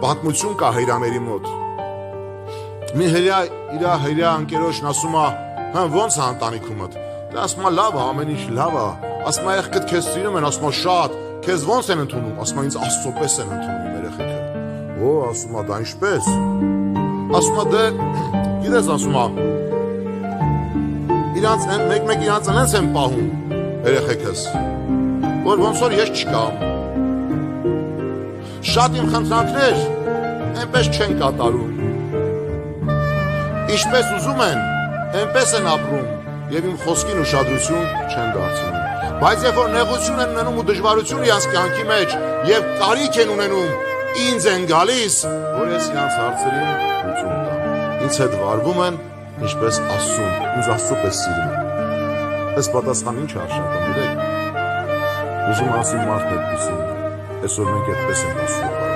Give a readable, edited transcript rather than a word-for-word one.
պատմություն կա հերաների մոտ։ Մի հրյա իր հրյա անկերոջն ասում է, հա ո՞նց է ընտանիքումդ։ Դա ասում է լավ է, ամեն ինչ լավ է։ Ասում է եղքդ քեզ սիրում են, ասում է շատ, քեզ ո՞նց են ընդունում, ասում է ինձ Աստծո պես են ընդունում իմ երեխեքը։ Ո, ասում է դա ինչպես։ Ասում է դե գիտես, ասում է իրանց մեկ-մեկ իրանց այնց են պահում երեխեքս, որ ոնց որ ես չկամ։ Շատ իմ խնդրանքներ այնպես չեն կատարում։ Ինչպես ուզում են, այնպես են ապրում եւ իմ խոսքին ուշադրություն չեն դարձնում։ Բայց երբ որ նեղություն են ունենում ու դժվարություն իրանց կյանքի մեջ եւ կարիք են ունենում, ինձ են գալիս, որ ես իրանց հարցերին լուծում տամ։ Ինձ հետ վարվում են ինչպես Աստծուն, ինձ Աստծո պես սիրում են։ Այս պատասխան ինչ արժանապատվի, գիտեք։ Ուզում ասում մարդն այդպեսին, այսօր մենք այդպես ենք ասում։